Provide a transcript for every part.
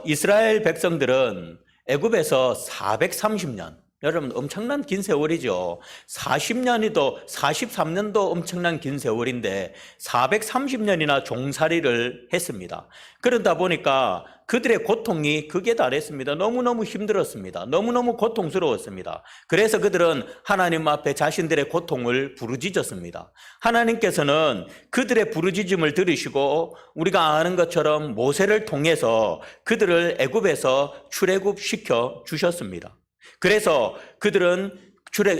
이스라엘 백성들은 애굽에서 430년, 여러분 엄청난 긴 세월이죠. 40년이도 43년도 엄청난 긴 세월인데 430년이나 종살이를 했습니다. 그러다 보니까 그들의 고통이 극에 달했습니다. 너무너무 힘들었습니다. 너무너무 고통스러웠습니다. 그래서 그들은 하나님 앞에 자신들의 고통을 부르짖었습니다. 하나님께서는 그들의 부르짖음을 들으시고 우리가 아는 것처럼 모세를 통해서 그들을 애굽에서 출애굽시켜 주셨습니다. 그래서 그들은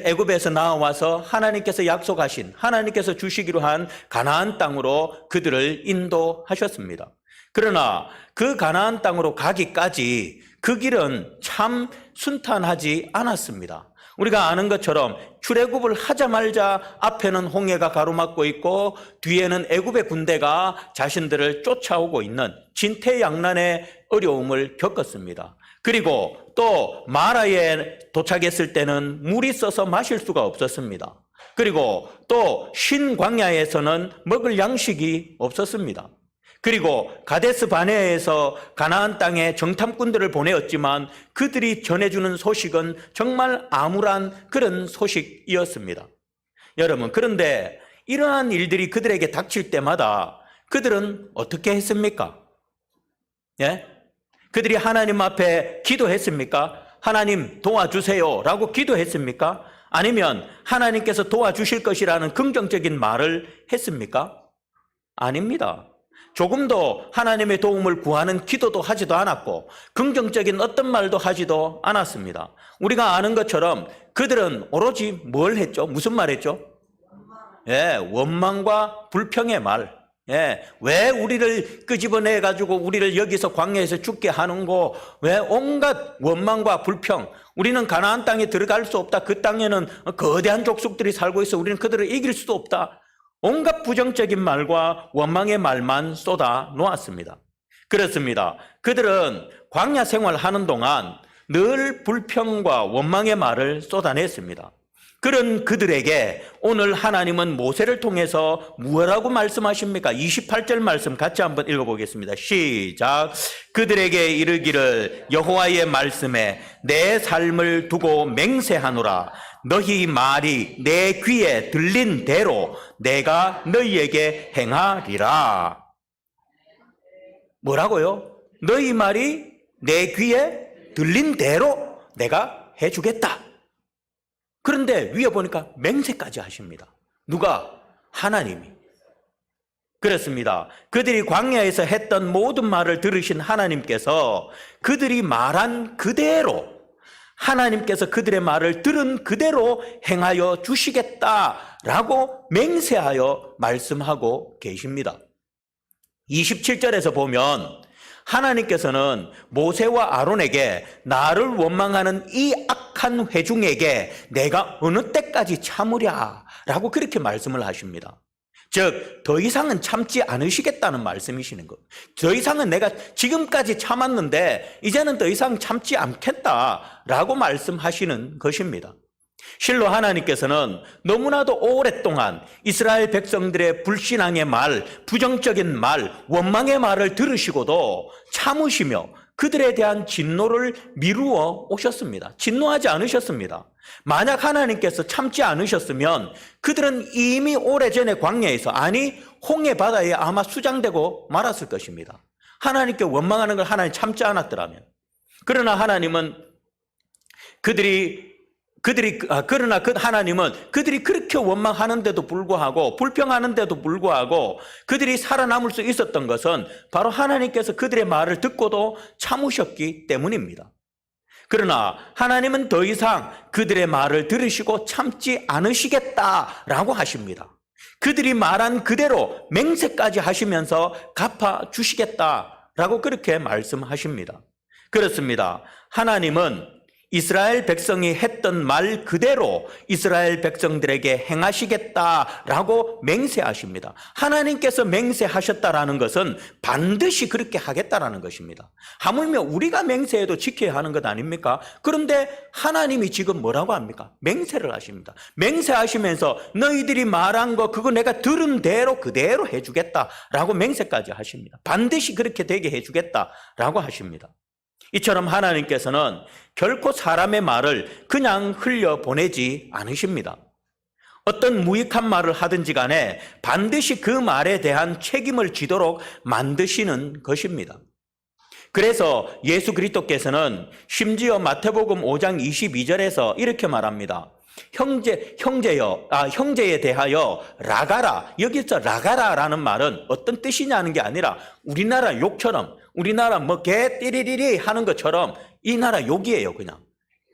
애굽에서 나와서 하나님께서 약속하신, 하나님께서 주시기로 한 가나안 땅으로 그들을 인도하셨습니다. 그러나 그 가나안 땅으로 가기까지 그 길은 참 순탄하지 않았습니다. 우리가 아는 것처럼 출애굽을 하자마자 앞에는 홍해가 가로막고 있고 뒤에는 애굽의 군대가 자신들을 쫓아오고 있는 진퇴양난의 어려움을 겪었습니다. 그리고 또 마라에 도착했을 때는 물이 써서 마실 수가 없었습니다. 그리고 또 신광야에서는 먹을 양식이 없었습니다. 그리고 가데스 바네아에서 가나안 땅에 정탐꾼들을 보내었지만 그들이 전해주는 소식은 정말 암울한 그런 소식이었습니다. 여러분, 그런데 이러한 일들이 그들에게 닥칠 때마다 그들은 어떻게 했습니까? 예? 그들이 하나님 앞에 기도했습니까? 하나님 도와주세요 라고 기도했습니까? 아니면 하나님께서 도와주실 것이라는 긍정적인 말을 했습니까? 아닙니다. 조금도 하나님의 도움을 구하는 기도도 하지도 않았고 긍정적인 어떤 말도 하지도 않았습니다. 우리가 아는 것처럼 그들은 오로지 뭘 했죠? 무슨 말 했죠? 원망과 불평의 말. 왜 우리를 끄집어내가지고 우리를 여기서 광야에서 죽게 하는고, 왜 온갖 원망과 불평, 우리는 가나안 땅에 들어갈 수 없다. 그 땅에는 거대한 족속들이 살고 있어. 우리는 그들을 이길 수도 없다. 온갖 부정적인 말과 원망의 말만 쏟아 놓았습니다. 그렇습니다. 그들은 광야 생활하는 동안 늘 불평과 원망의 말을 쏟아냈습니다. 그런 그들에게 오늘 하나님은 모세를 통해서 무엇라고 말씀하십니까? 28절 말씀 같이 한번 읽어보겠습니다. 시작. 그들에게 이르기를 여호와의 말씀에 내 삶을 두고 맹세하노라. 너희 말이 내 귀에 들린 대로 내가 너희에게 행하리라. 뭐라고요? 너희 말이 내 귀에 들린 대로 내가 해주겠다. 그런데 위에 보니까 맹세까지 하십니다. 누가? 하나님이. 그렇습니다. 그들이 광야에서 했던 모든 말을 들으신 하나님께서 그들이 말한 그대로, 하나님께서 그들의 말을 들은 그대로 행하여 주시겠다라고 맹세하여 말씀하고 계십니다. 27절에서 보면 하나님께서는 모세와 아론에게 나를 원망하는 이 악한 회중에게 내가 어느 때까지 참으랴 라고 그렇게 말씀을 하십니다. 즉, 더 이상은 참지 않으시겠다는 말씀이시는 것. 더 이상은 내가 지금까지 참았는데 이제는 더 이상 참지 않겠다라고 말씀하시는 것입니다. 실로 하나님께서는 너무나도 오랫동안 이스라엘 백성들의 불신앙의 말, 부정적인 말, 원망의 말을 들으시고도 참으시며 그들에 대한 진노를 미루어 오셨습니다. 진노하지 않으셨습니다. 만약 하나님께서 참지 않으셨으면 그들은 이미 오래전에 광야에서, 아니 홍해 바다에 아마 수장되고 말았을 것입니다. 하나님께 원망하는 걸 하나님 참지 않았더라면. 그러나 하나님은 그러나 하나님은 그들이 그렇게 원망하는데도 불구하고 불평하는데도 불구하고 그들이 살아남을 수 있었던 것은 바로 하나님께서 그들의 말을 듣고도 참으셨기 때문입니다. 그러나 하나님은 더 이상 그들의 말을 들으시고 참지 않으시겠다라고 하십니다. 그들이 말한 그대로 맹세까지 하시면서 갚아주시겠다라고 그렇게 말씀하십니다. 그렇습니다. 하나님은 이스라엘 백성이 했던 말 그대로 이스라엘 백성들에게 행하시겠다라고 맹세하십니다. 하나님께서 맹세하셨다라는 것은 반드시 그렇게 하겠다라는 것입니다. 하물며 우리가 맹세해도 지켜야 하는 것 아닙니까? 그런데 하나님이 지금 뭐라고 합니까? 맹세를 하십니다. 맹세하시면서 너희들이 말한 거 그거 내가 들은 대로 그대로 해주겠다라고 맹세까지 하십니다. 반드시 그렇게 되게 해주겠다라고 하십니다. 이처럼 하나님께서는 결코 사람의 말을 그냥 흘려보내지 않으십니다. 어떤 무익한 말을 하든지 간에 반드시 그 말에 대한 책임을 지도록 만드시는 것입니다. 그래서 예수 그리스도께서는 심지어 마태복음 5장 22절에서 이렇게 말합니다. 형제에 대하여 라가라. 여기서 라가라라는 말은 어떤 뜻이냐는 게 아니라 우리나라 욕처럼, 우리나라 뭐 개 띠리리리 하는 것처럼 이 나라 욕이에요. 그냥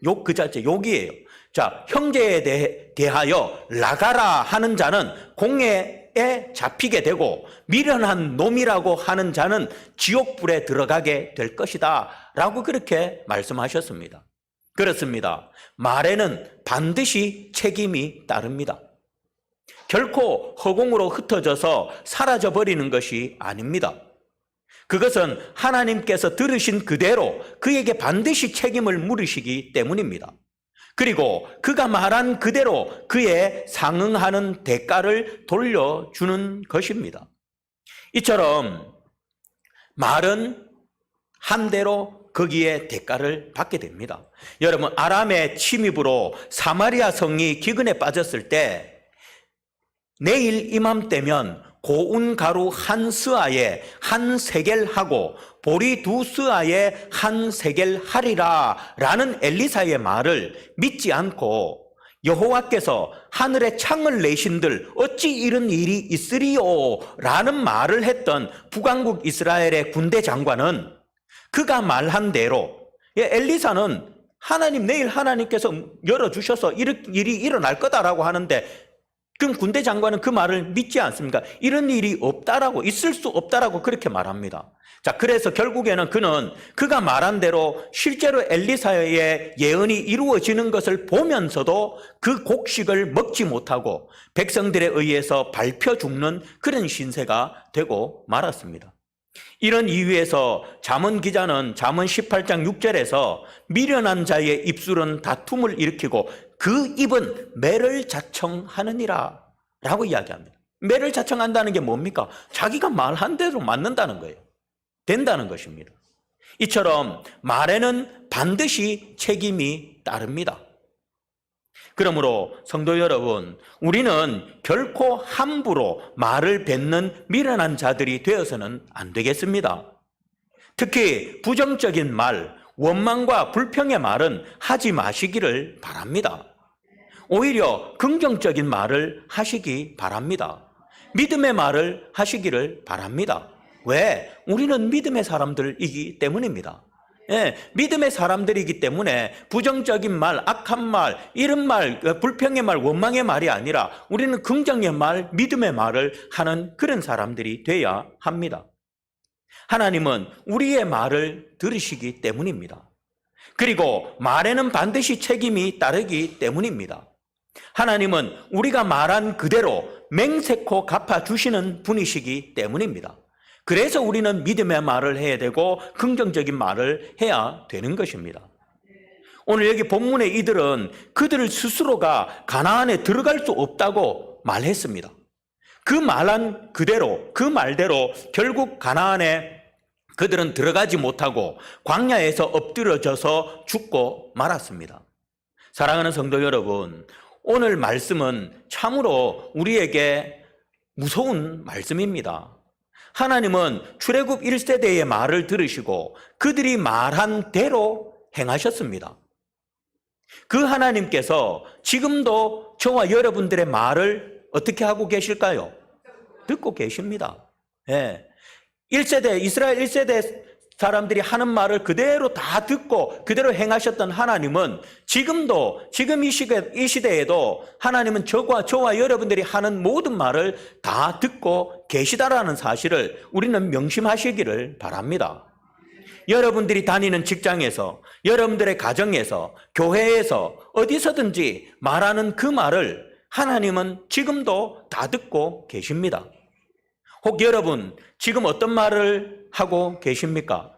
욕 그 자체 욕이에요. 자, 형제에 대하여 라가라 하는 자는 공회에 잡히게 되고 미련한 놈이라고 하는 자는 지옥불에 들어가게 될 것이다 라고 그렇게 말씀하셨습니다. 그렇습니다. 말에는 반드시 책임이 따릅니다. 결코 허공으로 흩어져서 사라져버리는 것이 아닙니다. 그것은 하나님께서 들으신 그대로 그에게 반드시 책임을 물으시기 때문입니다. 그리고 그가 말한 그대로 그에 상응하는 대가를 돌려주는 것입니다. 이처럼 말은 한 대로 거기에 대가를 받게 됩니다. 여러분, 아람의 침입으로 사마리아 성이 기근에 빠졌을 때 내일 이맘때면 고운 가루 한 스아에 한 세겔 하고 보리 두 스아에 한 세겔 하리라 라는 엘리사의 말을 믿지 않고 여호와께서 하늘에 창을 내신들 어찌 이런 일이 있으리요 라는 말을 했던 북왕국 이스라엘의 군대 장관은 그가 말한 대로 엘리사는 하나님 내일 하나님께서 열어주셔서 일이 일어날 거다라고 하는데 그럼 군대 장관은 그 말을 믿지 않습니까? 이런 일이 없다라고 있을 수 없다라고 그렇게 말합니다. 자, 그래서 결국에는 그는 그가 말한 대로 실제로 엘리사의 예언이 이루어지는 것을 보면서도 그 곡식을 먹지 못하고 백성들에 의해서 밟혀 죽는 그런 신세가 되고 말았습니다. 이런 이유에서 잠언 기자는 잠언 18장 6절에서 미련한 자의 입술은 다툼을 일으키고 그 입은 매를 자청하느니라 라고 이야기합니다. 매를 자청한다는 게 뭡니까? 자기가 말한 대로 맞는다는 거예요. 된다는 것입니다. 이처럼 말에는 반드시 책임이 따릅니다. 그러므로 성도 여러분, 우리는 결코 함부로 말을 뱉는 미련한 자들이 되어서는 안 되겠습니다. 특히 부정적인 말, 원망과 불평의 말은 하지 마시기를 바랍니다. 오히려 긍정적인 말을 하시기 바랍니다. 믿음의 말을 하시기를 바랍니다. 왜? 우리는 믿음의 사람들이기 때문입니다. 예, 믿음의 사람들이기 때문에 부정적인 말, 악한 말, 이런 말, 불평의 말, 원망의 말이 아니라 우리는 긍정의 말, 믿음의 말을 하는 그런 사람들이 돼야 합니다. 하나님은 우리의 말을 들으시기 때문입니다. 그리고 말에는 반드시 책임이 따르기 때문입니다. 하나님은 우리가 말한 그대로 맹세코 갚아주시는 분이시기 때문입니다. 그래서 우리는 믿음의 말을 해야 되고 긍정적인 말을 해야 되는 것입니다. 오늘 여기 본문에 이들은 그들 스스로가 가나안에 들어갈 수 없다고 말했습니다. 그 말한 그대로, 그 말대로 결국 가나안에 그들은 들어가지 못하고 광야에서 엎드려져서 죽고 말았습니다. 사랑하는 성도 여러분, 오늘 말씀은 참으로 우리에게 무서운 말씀입니다. 하나님은 출애굽 1세대의 말을 들으시고 그들이 말한 대로 행하셨습니다. 그 하나님께서 지금도 저와 여러분들의 말을 어떻게 하고 계실까요? 듣고 계십니다. 예. 1세대, 이스라엘 1세대 사람들이 하는 말을 그대로 다 듣고 그대로 행하셨던 하나님은 지금도, 지금 이 시대에도 하나님은 저와 여러분들이 하는 모든 말을 다 듣고 계시다라는 사실을 우리는 명심하시기를 바랍니다. 여러분들이 다니는 직장에서, 여러분들의 가정에서, 교회에서 어디서든지 말하는 그 말을 하나님은 지금도 다 듣고 계십니다. 혹 여러분 지금 어떤 말을 하고 계십니까?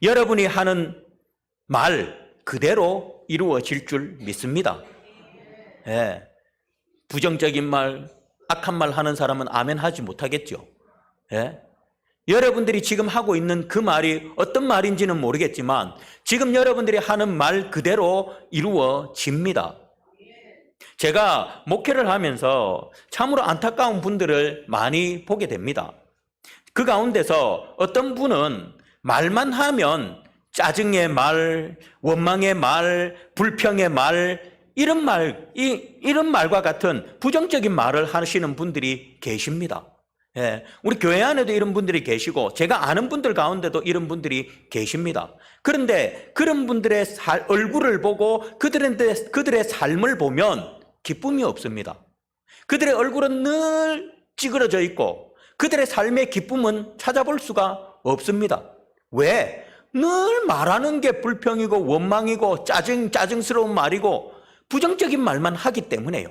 여러분이 하는 말 그대로 이루어질 줄 믿습니다. 예. 부정적인 말, 악한 말 하는 사람은 아멘 하지 못하겠죠. 예. 여러분들이 지금 하고 있는 그 말이 어떤 말인지는 모르겠지만 지금 여러분들이 하는 말 그대로 이루어집니다. 제가 목회를 하면서 참으로 안타까운 분들을 많이 보게 됩니다. 그 가운데서 어떤 분은 말만 하면 짜증의 말, 원망의 말, 불평의 말, 이런 말과 같은 부정적인 말을 하시는 분들이 계십니다. 예, 우리 교회 안에도 이런 분들이 계시고 제가 아는 분들 가운데도 이런 분들이 계십니다. 그런데 그런 분들의 얼굴을 보고 그들의 삶을 보면 기쁨이 없습니다. 그들의 얼굴은 늘 찌그러져 있고 그들의 삶의 기쁨은 찾아볼 수가 없습니다. 왜? 늘 말하는 게 불평이고 원망이고 짜증스러운 말이고 부정적인 말만 하기 때문에요.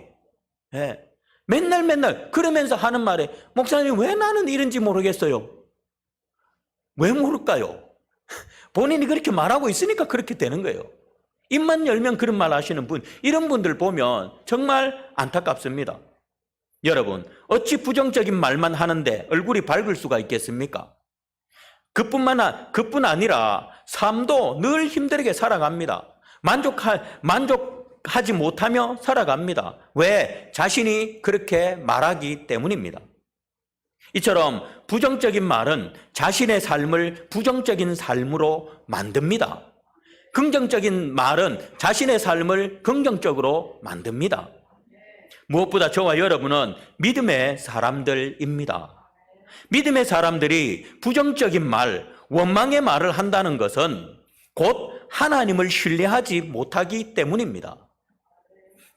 예. 맨날 그러면서 하는 말에 목사님 왜 나는 이런지 모르겠어요. 왜 모를까요? 본인이 그렇게 말하고 있으니까 그렇게 되는 거예요. 입만 열면 그런 말 하시는 분, 이런 분들 보면 정말 안타깝습니다. 여러분, 어찌 부정적인 말만 하는데 얼굴이 밝을 수가 있겠습니까? 그뿐 아니라 삶도 늘 힘들게 살아갑니다. 만족하지 못하며 살아갑니다. 왜? 자신이 그렇게 말하기 때문입니다. 이처럼 부정적인 말은 자신의 삶을 부정적인 삶으로 만듭니다. 긍정적인 말은 자신의 삶을 긍정적으로 만듭니다. 무엇보다 저와 여러분은 믿음의 사람들입니다. 믿음의 사람들이 부정적인 말, 원망의 말을 한다는 것은 곧 하나님을 신뢰하지 못하기 때문입니다.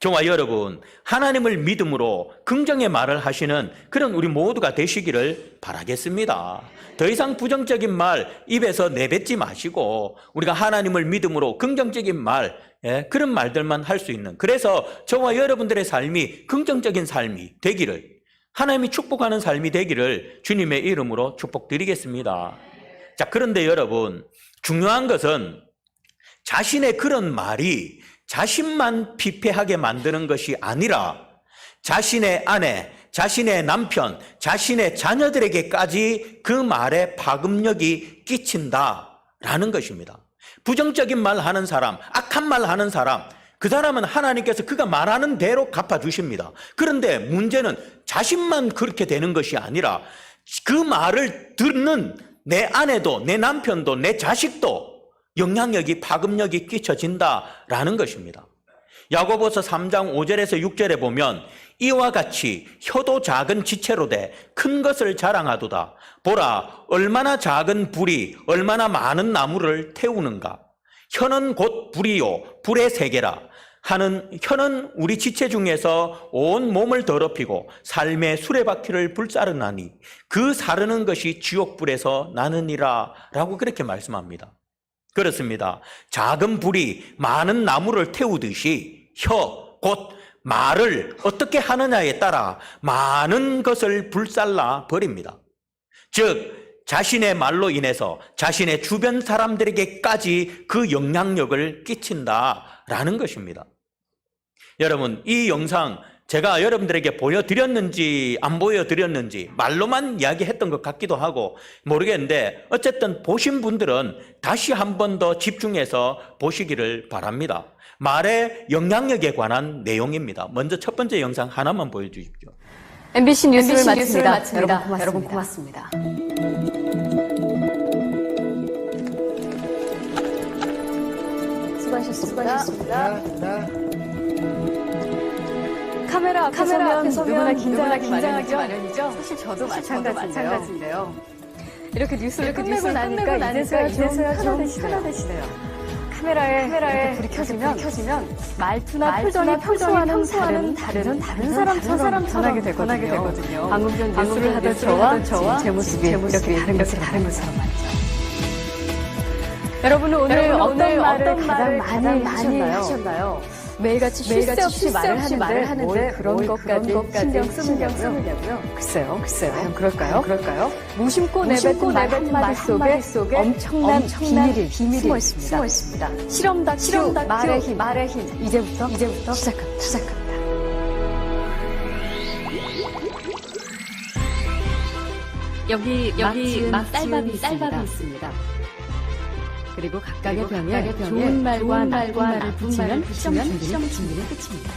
저와 여러분, 하나님을 믿음으로 긍정의 말을 하시는 그런 우리 모두가 되시기를 바라겠습니다. 더 이상 부정적인 말 입에서 내뱉지 마시고 우리가 하나님을 믿음으로 긍정적인 말, 그런 말들만 할 수 있는, 그래서 저와 여러분들의 삶이 긍정적인 삶이 되기를, 하나님이 축복하는 삶이 되기를 주님의 이름으로 축복드리겠습니다. 자, 그런데 여러분, 중요한 것은 자신의 그런 말이 자신만 피폐하게 만드는 것이 아니라 자신의 아내, 자신의 남편, 자신의 자녀들에게까지 그 말에 파급력이 끼친다라는 것입니다. 부정적인 말 하는 사람, 악한 말 하는 사람, 그 사람은 하나님께서 그가 말하는 대로 갚아주십니다. 그런데 문제는 자신만 그렇게 되는 것이 아니라 그 말을 듣는 내 아내도, 내 남편도, 내 자식도 영향력이, 파급력이 끼쳐진다라는 것입니다. 야고보서 3장 5절에서 6절에 보면 이와 같이 혀도 작은 지체로 돼 큰 것을 자랑하도다. 보라, 얼마나 작은 불이 얼마나 많은 나무를 태우는가. 혀는 곧 불이요 불의 세계라. 혀는 우리 지체 중에서 온 몸을 더럽히고 삶의 수레바퀴를 불사르나니 그 사르는 것이 지옥불에서 나느니라 라고 그렇게 말씀합니다. 그렇습니다. 작은 불이 많은 나무를 태우듯이 혀, 곧 말을 어떻게 하느냐에 따라 많은 것을 불살라 버립니다. 즉 자신의 말로 인해서 자신의 주변 사람들에게까지 그 영향력을 끼친다라는 것입니다. 여러분, 이 영상 제가 여러분들에게 보여드렸는지 안 보여드렸는지 말로만 이야기했던 것 같기도 하고 모르겠는데 어쨌든 보신 분들은 다시 한 번 더 집중해서 보시기를 바랍니다. 말의 영향력에 관한 내용입니다. 먼저 첫 번째 영상 하나만 보여주십시오. MBC 뉴스를 마칩니다. 여러분 고맙습니다. 수고하셨습니다. 카메라 앞에 서면 누구나 긴장하기 마련이죠. 사실 저도 마찬가지인데요. 이렇게 뉴스를 끝내고 나니까 이제서야 좀 편안해지네요. 카메라에 불이 켜지면 말투나 표정이 평소와는 다른 사람처럼 전하게 되거든요. 방금 전 뉴스를 하던 저와 제 모습이 이렇게 다른 것처럼 말이죠. 여러분은 오늘 어떤 말을 가장 많이 하셨나요? 매일같이 쉴 새 없이 말을 하는데 뭘 그런 것까지 신경 쓰느냐고요? 글쎄요. 과연 그럴까요? 무심코 내뱉은 말 한마디 속에 엄청난 비밀이 숨어 있습니다. 실험 다큐 말의 힘. 이제부터 시작합니다. 여기 막 쌀밥이 있습니다. 그리고 각각의 병에 좋은 말과 나쁜 말을 붙이면 시험 준비는 끝입니다.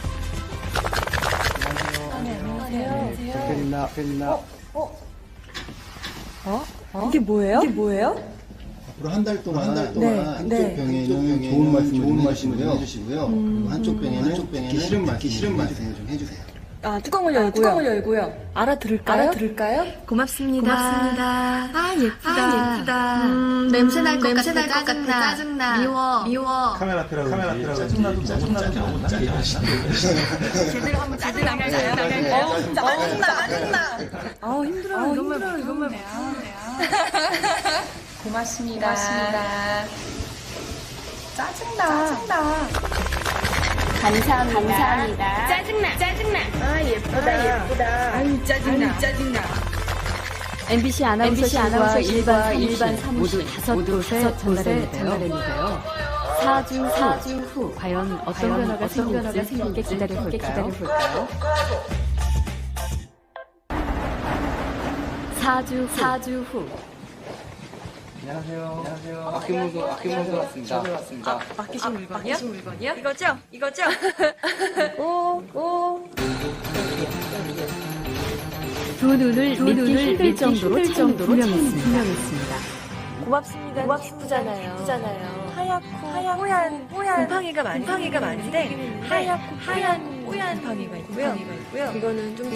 안녕하세요. 이게 뭐예요? 앞으로 한 달 동안 한쪽 병에는 좋은 말씀을 좀 해주시고요. 그리고 한쪽 병에는 듣기 싫은 말씀을 좀 해주세요. 뚜껑을 열고요. 알아들을까요? 고맙습니다. 아, 예쁘다. 냄새 날 것 같아. 짜증나. 미워. 카메라 앞이라고 짜증나도 제대로 나갈까요? 짜증나. 힘들어요. 이것만 고맙습니다. 짜증나. 감사합니다. 짜증나. 아, 예쁘다. 아유, 짜증나. MBC 아나운서실과 일반 사무실 모두 5곳에 전달했는데요. 4주 후 과연 어떤 변화가 생길지 기다려볼까요? 4주 후. 안녕하세요. 아낌문서 왔습니다. 맡기신 물건이요? 이거죠? 두 눈을 믿기 힘들 정도로 분명했습니다. 고맙습니다. 예쁘잖아요. 하얗고 뽀얀 곰팡이가 많은데 하얀 곰팡이가 있고요. 이거는 좀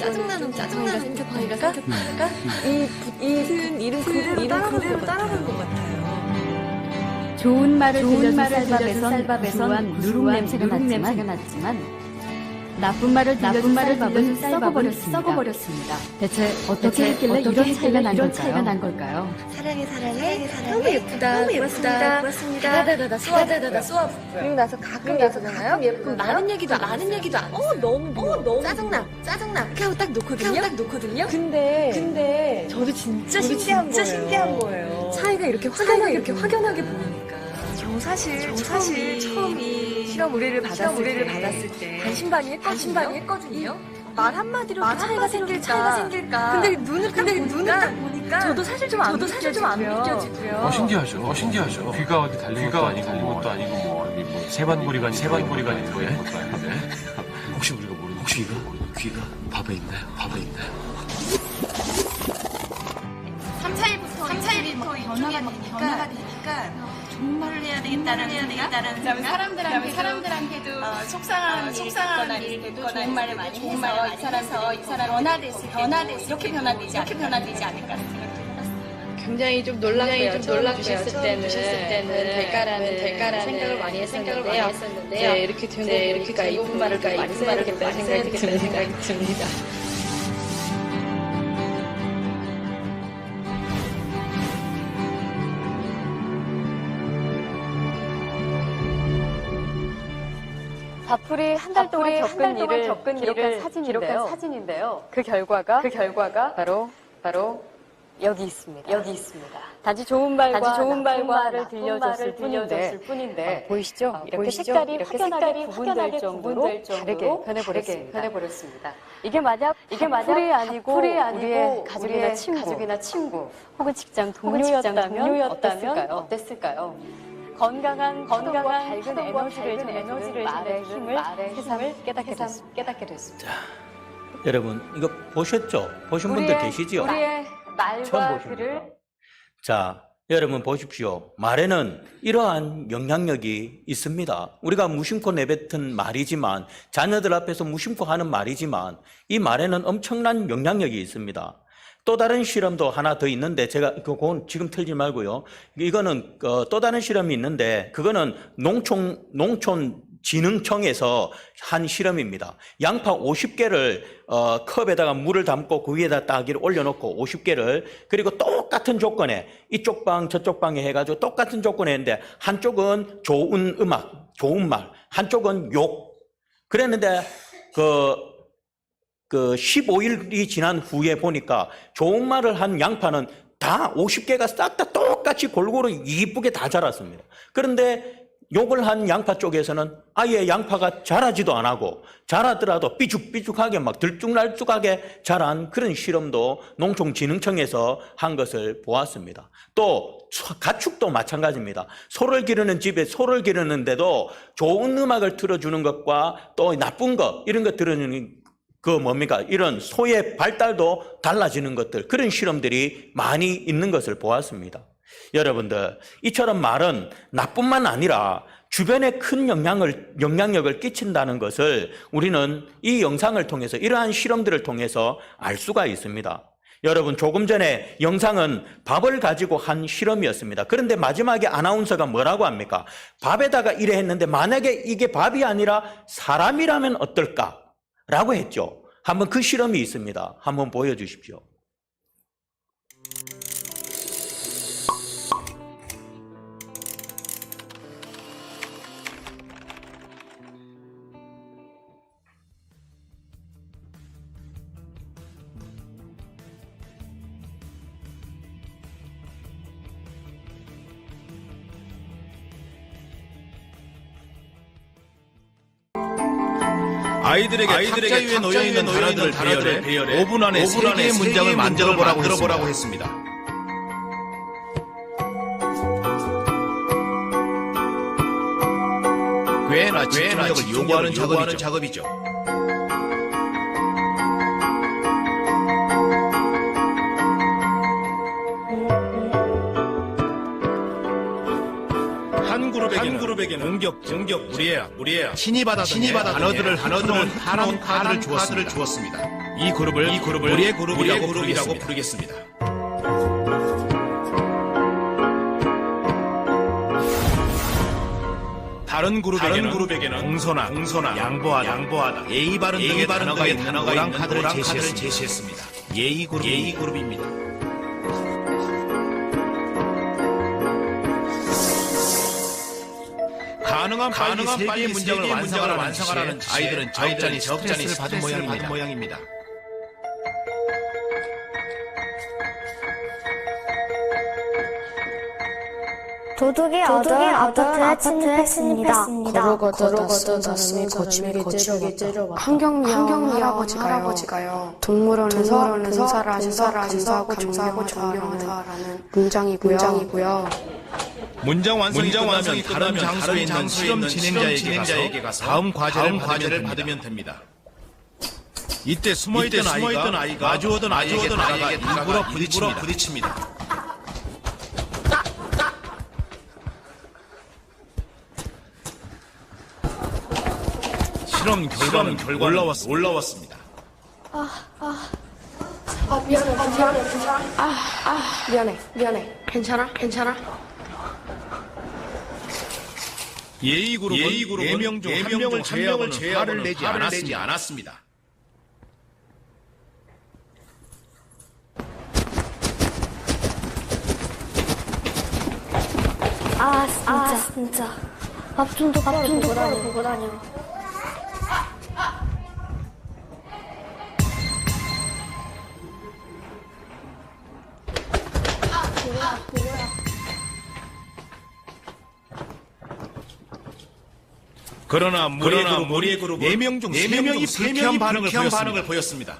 짜증나는 곰팡이가 생겼다가 이 이름 그대로 따라간 것 같아요. 좋은 말을 들려준 쌀밥에선 누룩 냄새가 났지만 나쁜 말을 들려준 쌀밥은 썩어버렸습니다. 대체 어떻게 했길래 이런 차이가 난 걸까요? 사랑해. 너무 예쁘다. 고맙습니다. 다다다다 쏘아. 그리고 나서 가끔 예쁘잖아요. 그럼 많은 얘기도 안 너무 짜증나. 이렇게 하고 딱 놓거든요. 근데 저도 진짜 신기한 거예요. 차이가 이렇게 확연하게 보이니까. 저 사실 처음이 실험 의뢰를 받았을 때 반신반의 했거든요. 말 한마디로 차이가 생길까. 근데 눈을 딱 보니까 저도 사실 좀 안 느껴지고요. 신기하죠. 귀가 어디 달린 것도 아니고 세반고리가 있는 거예요. 혹시 우리가 모르는 귀가 밥에 있나요? 3차일부터 변화가 되니까 정말을 해야 되겠다는 사람들한테도 속상한 일이 있거나 좋은 말을 많이 해서 이 사람 변화돼서 이렇게 변화되지 않을까 생각해봤습니다. 굉장히 좀 놀랐고요. 처음 주셨을 때는 될까라는 생각을 많이 했었는데요. 이제 이렇게 된 거 보니까 이쁜 말을 많이 써야겠다는 생각이 듭니다. 바풀이 한 달 동안 겪은 일을 기록한 사진인데요. 그 결과가 바로 여기 있습니다. 단지 좋은 말과 나쁜 말을 들려줬을 뿐인데 보이시죠? 이렇게 색깔이 확연하게 구분될 정도로 다르게 변해버렸습니다. 이게 만약 바풀이 아니고 우리의 가족이나 친구 혹은 직장 동료였다면 어땠을까요? 건강한 밝은 에너지를 말의 힘을 세상을 깨닫게 됐습니다. 자, 여러분 이거 보셨죠? 보신 분들 계시죠? 우리의 처음 말과 보십니까? 글을 자, 여러분 보십시오. 말에는 이러한 영향력이 있습니다. 우리가 무심코 내뱉은 말이지만, 자녀들 앞에서 무심코 하는 말이지만 이 말에는 엄청난 영향력이 있습니다. 또 다른 실험도 하나 더 있는데 제가 그건 지금 틀지 말고요. 이거는 또 다른 실험이 있는데 그거는 농촌 농촌진흥청에서 한 실험입니다. 양파 50개를 컵에다가 물을 담고 그 위에다 따기를 올려놓고 50개를 그리고 똑같은 조건에 이쪽 방 저쪽 방에 해가지고 똑같은 조건에 했는데 한쪽은 좋은 음악, 좋은 말, 한쪽은 욕. 그랬는데 그 15일이 지난 후에 보니까 좋은 말을 한 양파는 다 50개가 싹 다 똑같이 골고루 이쁘게 다 자랐습니다. 그런데 욕을 한 양파 쪽에서는 아예 양파가 자라지도 안 하고 자라더라도 삐죽삐죽하게 막 들쭉날쭉하게 자란 그런 실험도 농촌진흥청에서 한 것을 보았습니다. 또 가축도 마찬가지입니다. 소를 기르는 집에 소를 기르는데도 좋은 음악을 틀어주는 것과 또 나쁜 것 이런 것 들어주는 이런 소의 발달도 달라지는 것들, 그런 실험들이 많이 있는 것을 보았습니다. 여러분들, 이처럼 말은 나뿐만 아니라 주변에 큰 영향력을 끼친다는 것을 우리는 이 영상을 통해서, 이러한 실험들을 통해서 알 수가 있습니다. 여러분, 조금 전에 영상은 밥을 가지고 한 실험이었습니다. 그런데 마지막에 아나운서가 뭐라고 합니까? 밥에다가 이래 했는데 만약에 이게 밥이 아니라 사람이라면 어떨까? 라고 했죠. 한번 그 실험이 있습니다. 한번 보여주십시오. 아이들에게 탁자 위에 놓여있는 단어들을 배열해 5분 안에 3개의 문장을 만들어보라고 했습니다. 꽤나 집중력을 요구하는 작업이죠. 한 그룹에게는 공격, 무리야, 신이 받아 단어들을 파란 카드를 주었습니다. 이 그룹을 무리의 그룹이라고 부르겠습니다. 다른 그룹에게는 공손하, 양보하다, 예의 바른 등의 단어가 있는 노란 카드를 제시했습니다. 예의 그룹입니다. 가능한 빨리 3개의 문장을 완성하라는 아이들은 적잖이 스트레스를 받은 모양입니다. 도둑이 얻어온 아파트에 침입했습니다. 걸어가다 사람이 거칠게 째려와 환경미화원 할아버지가요. 동물원에서 봉사를 하셔서 감사하고 존경하는 문장이고요. 문장 완성이 끝나면 다른 장소에 있는 실험 진행자에게 가서 다음 과제를 받으면 됩니다. 이때 숨어있던 아이가 마주오던 아이에게 다가가 일부러 부딪힙니다. 실험 결과는 올라왔습니다. 미안해. 괜찮아? 예의 그룹은 4명 중 1명을 제외하고는 화를 내지 않았습니다. 진짜. 앞 좀 똑바로 보고 다녀. 그러나 무리의 그룹은 4명 중 3명이 불쾌한 반응을 보였습니다.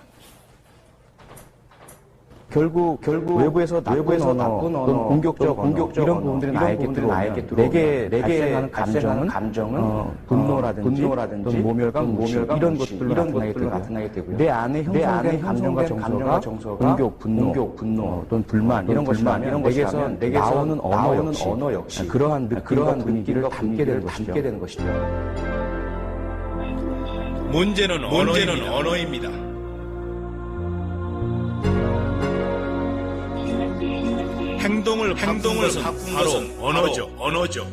결국 외부에서 나쁜 언어, 공격적 이런 부분들이 나에게 들어오면 내게 감정은 분노라든지 또는 모멸감 이런 것들로 나타나게 되고요. 내 안에 형성된 감정과 정서가 공격, 분노 또는 불만 이런 것이라면 내게서 나오는 언어 역시 그러한 분위기를 담게 되는 것이죠. 문제는 언어입니다. 행동을 바꾼 것은 바로 언어죠.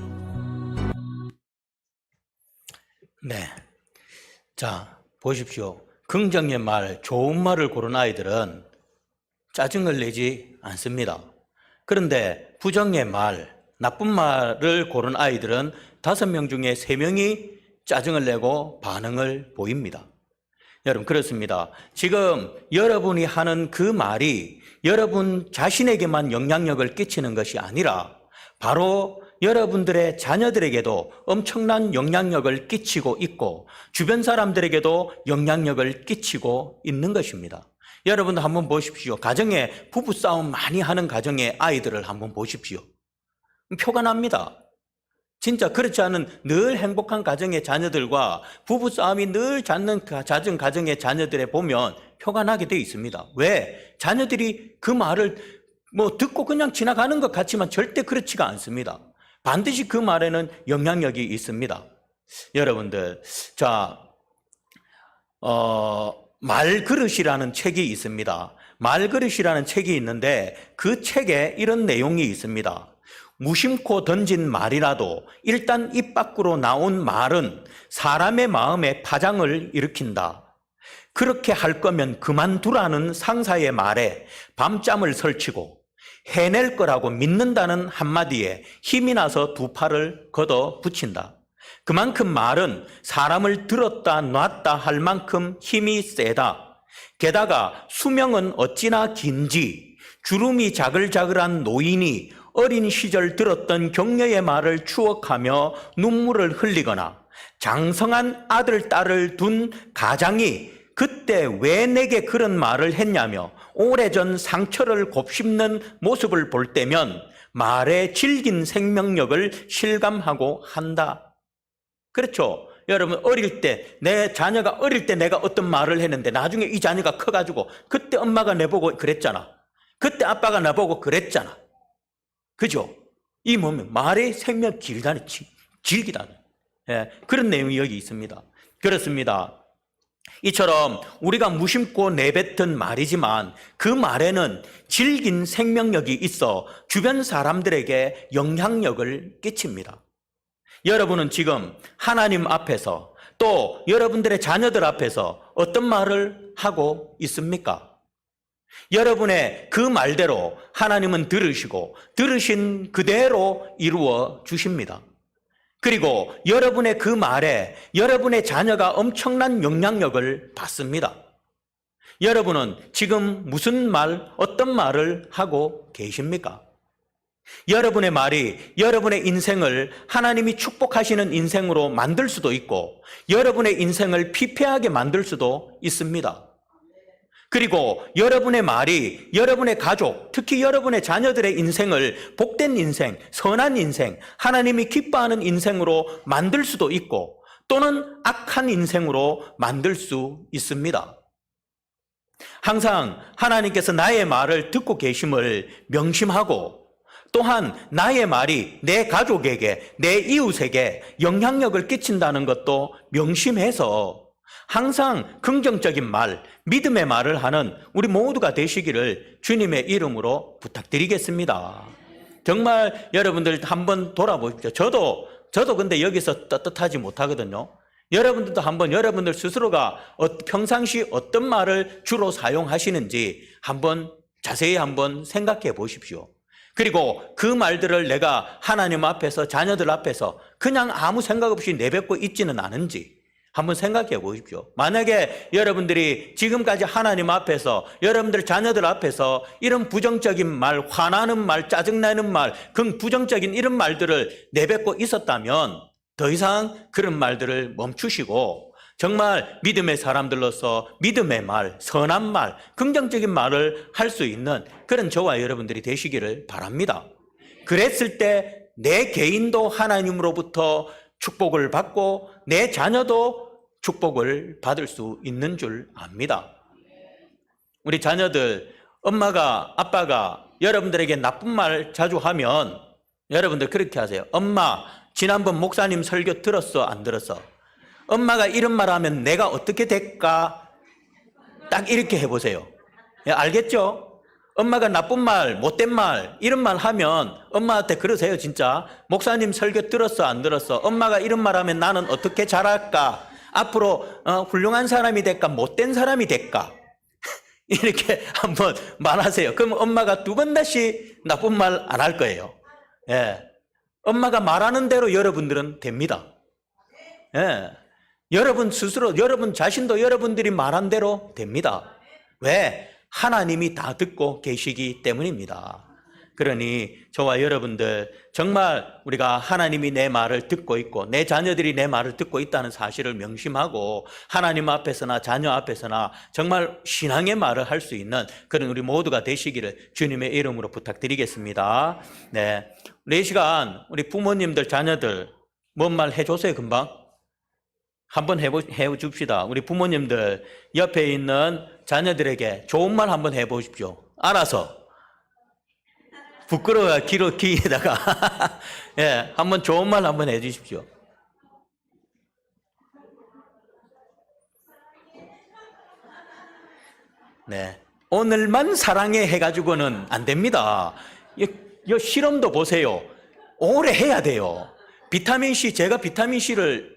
자, 보십시오. 긍정의 말, 좋은 말을 고른 아이들은 짜증을 내지 않습니다. 그런데 부정의 말, 나쁜 말을 고른 아이들은 5명 중에 3명이 짜증을 내고 반응을 보입니다. 여러분, 그렇습니다. 지금 여러분이 하는 그 말이 여러분 자신에게만 영향력을 끼치는 것이 아니라 바로 여러분들의 자녀들에게도 엄청난 영향력을 끼치고 있고 주변 사람들에게도 영향력을 끼치고 있는 것입니다. 여러분 한번 보십시오. 가정에 부부싸움 많이 하는 가정의 아이들을 한번 보십시오. 표가 납니다. 진짜 그렇지 않은 늘 행복한 가정의 자녀들과 부부싸움이 늘 잦는 잦은 가정의 자녀들에 보면 표가 나게 돼 있습니다. 왜? 자녀들이 그 말을 듣고 그냥 지나가는 것 같지만 절대 그렇지가 않습니다. 반드시 그 말에는 영향력이 있습니다. 여러분들, 자, 말그릇이라는 책이 있습니다. 말그릇이라는 책이 있는데 그 책에 이런 내용이 있습니다. 무심코 던진 말이라도 일단 입 밖으로 나온 말은 사람의 마음에 파장을 일으킨다. 그렇게 할 거면 그만두라는 상사의 말에 밤잠을 설치고 해낼 거라고 믿는다는 한마디에 힘이 나서 2팔을 걷어 붙인다. 그만큼 말은 사람을 들었다 놨다 할 만큼 힘이 세다. 게다가 수명은 어찌나 긴지 주름이 자글자글한 노인이 어린 시절 들었던 격려의 말을 추억하며 눈물을 흘리거나 장성한 아들, 딸을 둔 가장이 그때 왜 내게 그런 말을 했냐며 오래전 상처를 곱씹는 모습을 볼 때면 말의 질긴 생명력을 실감하고 한다. 그렇죠? 여러분, 어릴 때, 내 자녀가 어릴 때 내가 어떤 말을 했는데 나중에 이 자녀가 커가지고 그때 엄마가 내보고 그랬잖아. 그때 아빠가 나보고 그랬잖아. 그죠? 이 뭐면 말의 생명 길다는 질기다는 그런 내용이 여기 있습니다. 그렇습니다. 이처럼 우리가 무심코 내뱉은 말이지만 그 말에는 질긴 생명력이 있어 주변 사람들에게 영향력을 끼칩니다. 여러분은 지금 하나님 앞에서 또 여러분들의 자녀들 앞에서 어떤 말을 하고 있습니까? 여러분의 그 말대로 하나님은 들으시고 들으신 그대로 이루어 주십니다. 그리고 여러분의 그 말에 여러분의 자녀가 엄청난 영향력을 받습니다. 여러분은 지금 무슨 말, 어떤 말을 하고 계십니까? 여러분의 말이 여러분의 인생을 하나님이 축복하시는 인생으로 만들 수도 있고 여러분의 인생을 피폐하게 만들 수도 있습니다. 그리고 여러분의 말이 여러분의 가족, 특히 여러분의 자녀들의 인생을 복된 인생, 선한 인생, 하나님이 기뻐하는 인생으로 만들 수도 있고 또는 악한 인생으로 만들 수 있습니다. 항상 하나님께서 나의 말을 듣고 계심을 명심하고 또한 나의 말이 내 가족에게, 내 이웃에게 영향력을 끼친다는 것도 명심해서 항상 긍정적인 말, 믿음의 말을 하는 우리 모두가 되시기를 주님의 이름으로 부탁드리겠습니다. 정말 여러분들 한번 돌아보십시오. 저도 근데 여기서 떳떳하지 못하거든요. 여러분들도 한번 여러분들 스스로가 평상시 어떤 말을 주로 사용하시는지 한번 자세히 한번 생각해 보십시오. 그리고 그 말들을 내가 하나님 앞에서 자녀들 앞에서 그냥 아무 생각 없이 내뱉고 있지는 않은지 한번 생각해 보십시오. 만약에 여러분들이 지금까지 하나님 앞에서 여러분들 자녀들 앞에서 이런 부정적인 말, 화나는 말, 짜증나는 말, 부정적인 이런 말들을 내뱉고 있었다면 더 이상 그런 말들을 멈추시고 정말 믿음의 사람들로서 믿음의 말, 선한 말, 긍정적인 말을 할 수 있는 그런 저와 여러분들이 되시기를 바랍니다. 그랬을 때 내 개인도 하나님으로부터 축복을 받고 내 자녀도 축복을 받을 수 있는 줄 압니다. 우리 자녀들, 엄마가, 아빠가 여러분들에게 나쁜 말 자주 하면 여러분들 그렇게 하세요. 엄마, 지난번 목사님 설교 들었어? 안 들었어? 엄마가 이런 말 하면 내가 어떻게 될까? 딱 이렇게 해보세요. 알겠죠? 엄마가 나쁜 말, 못된 말, 이런 말 하면 엄마한테 그러세요, 진짜. 목사님 설교 들었어, 안 들었어? 엄마가 이런 말 하면 나는 어떻게 잘할까? 앞으로 훌륭한 사람이 될까 못된 사람이 될까 이렇게 한번 말하세요. 그럼 엄마가 두 번 다시 나쁜 말 안 할 거예요. 예. 엄마가 말하는 대로 여러분들은 됩니다. 예. 여러분 스스로, 여러분 자신도 여러분들이 말한 대로 됩니다. 왜? 하나님이 다 듣고 계시기 때문입니다. 그러니 저와 여러분들 정말 우리가 하나님이 내 말을 듣고 있고 내 자녀들이 내 말을 듣고 있다는 사실을 명심하고 하나님 앞에서나 자녀 앞에서나 정말 신앙의 말을 할 수 있는 그런 우리 모두가 되시기를 주님의 이름으로 부탁드리겠습니다. 네, 우리 이 시간 우리 부모님들 자녀들 뭔 말 해줬어요 금방? 한번 해줍시다. 우리 부모님들 옆에 있는 자녀들에게 좋은 말 한번 해보십시오. 알아서. 부끄러워 귀에다가 예, 한번 좋은 말 한번 해주십시오. 네, 오늘만 사랑해 해가지고는 안 됩니다. 이 실험도 보세요. 오래 해야 돼요. 비타민 C, 제가 비타민 C를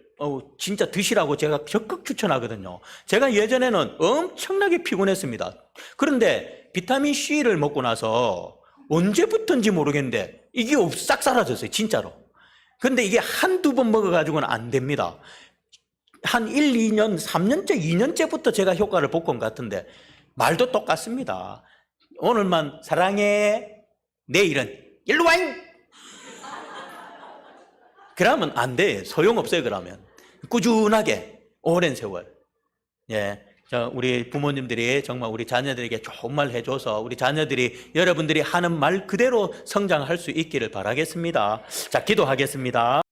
진짜 드시라고 제가 적극 추천하거든요. 제가 예전에는 엄청나게 피곤했습니다. 그런데 비타민 C를 먹고 나서 언제부터인지 모르겠는데 이게 싹 사라졌어요. 진짜로. 근데 이게 한두 번 먹어가지고는 안 됩니다. 한 1, 2년, 3년째, 2년째부터 제가 효과를 볼 것 같은데 말도 똑같습니다. 오늘만 사랑해, 내일은 일로 와잉! 그러면 안 돼. 소용없어요. 그러면 꾸준하게 오랜 세월. 예, 우리 부모님들이 정말 우리 자녀들에게 좋은 말 해줘서 우리 자녀들이 여러분들이 하는 말 그대로 성장할 수 있기를 바라겠습니다. 자, 기도하겠습니다.